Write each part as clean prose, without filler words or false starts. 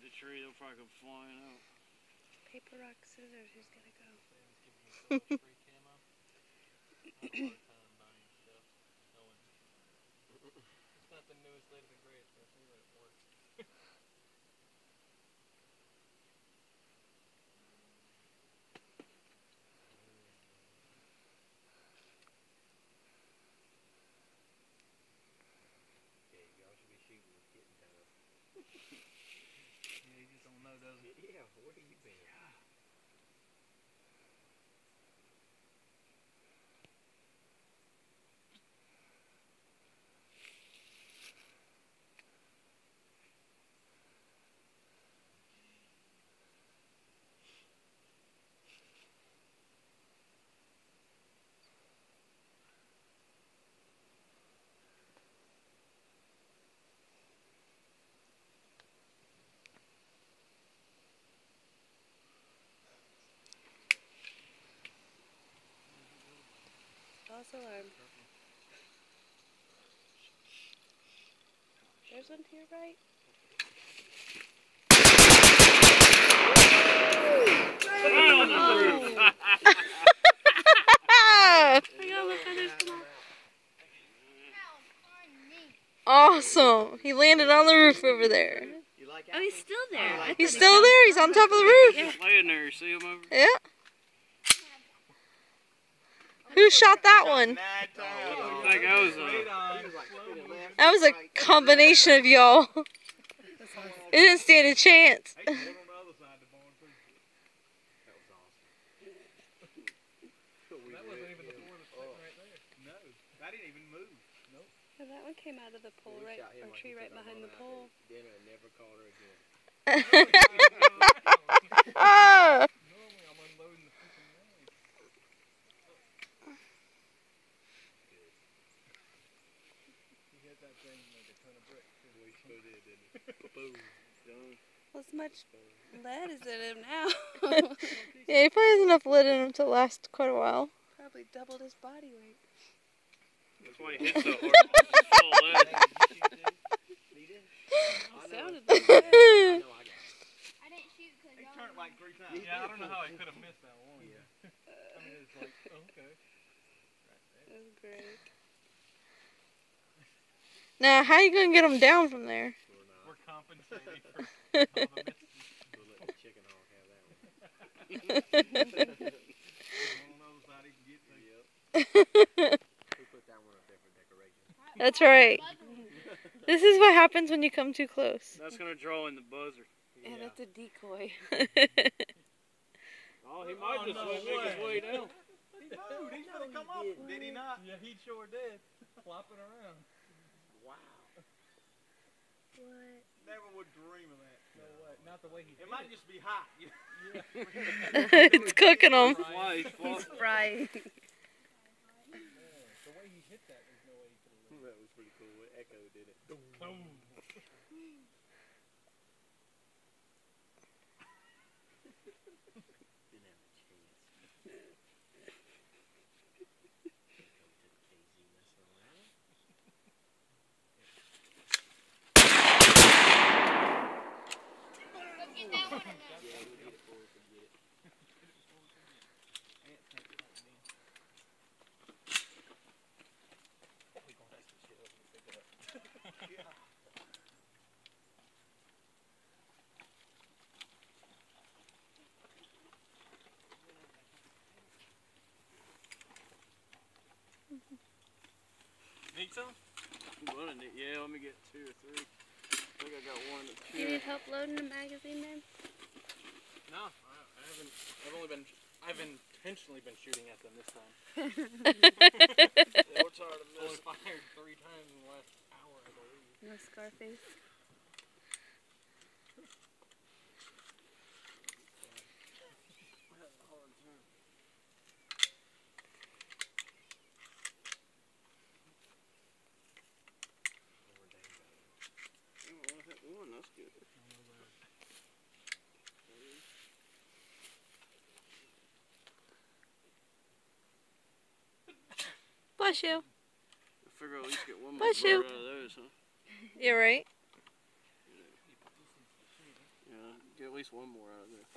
the tree, they'll probably come flying out. Paper, rock, scissors, who's gonna go? It's not the newest, latest, and greatest, but I think it works. Yeah, y'all should be shooting with kitten time. Yeah, you just don't know, does it? Yeah, where do you been? False alarm. There's one to your right. Oh. Awesome. He landed on the roof over there. Oh, he's still there. He's still there. He's on top of the roof. Just laying there, you see him over? Yeah. Who shot that one? I think That was a combination of y'all. It didn't stand a chance. Oh, that one came out of the pole, right, or tree right behind the pole. Dinner and never called her again. Ah! Normally I'm unloading the freaking noise. Good. He hit that thing like a ton of bricks. We sure did, didn't he? Boom. Done. Well, as much lead is in him now. Yeah, he probably has enough lead in him to last quite a while. Probably doubled his body weight. That's why he hit so hard. It's full of lead. Sounded like that. I know I got it. I didn't shoot because He y'all turned were like 3 times. Yeah, I don't know how he could have missed that one. Yeah. I mean, it's like, okay. That was great. Now, how you gonna get him down from there? We're compensating for all the misses. We'll let the chicken hawk have that one. One on the other side he can get to. Yep. We put that one up there for decoration. That's right. This is what happens when you come too close. That's going to draw in the buzzer. Yeah, that's a decoy. Oh, he might just make his way down. He moved. He's gonna come up. Did he not? Yeah, he sure did. Flopping around. Wow. What? Never would dream of that. No way. Not the way he It might just be hot. It's cooking them. He's frying. The way he hit that, there's no way he could have lived. That was pretty cool. It echoed, did it? Boom. Didn't have a chance. Come to the KZ messing around. Go get that one. Yeah, we need it before we forget it. Need some? I'm gonna need, yeah, let me get 2 or 3. I think I got 1 or 2. You need help loading the magazine then? No, I haven't. I've intentionally been shooting at them this time. Yeah, we're tired of Only missing. fired 3 times in the last hour, I believe. No Scarface. I had a hard time. Oh, I hit 1, that's good. Bless you. I figure I'll at least get 1 more Bless bird you. out of those, huh? You're right. Yeah, Get at least one more out of there.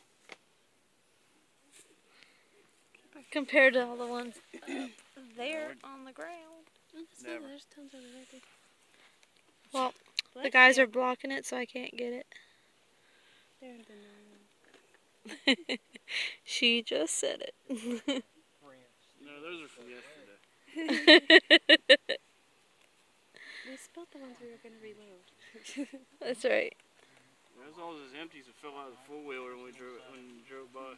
Compared to all the ones there on the ground. Never. There's tons of it right there. Well, the guys are blocking it, so I can't get it. There and then She just said it. No, those are from yesterday. we spilled the ones we were going to reload. That's right. There's all those empties that fell out of the four-wheeler when we drove by.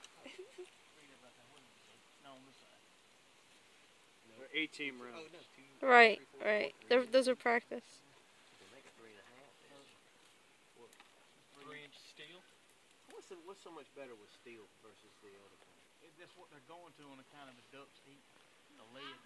They're 18 rounds. Right, right. Those are practice. 3-inch steel. What's so much better with steel versus the other kind? That's what they're going to on account of the ducks eat the lead.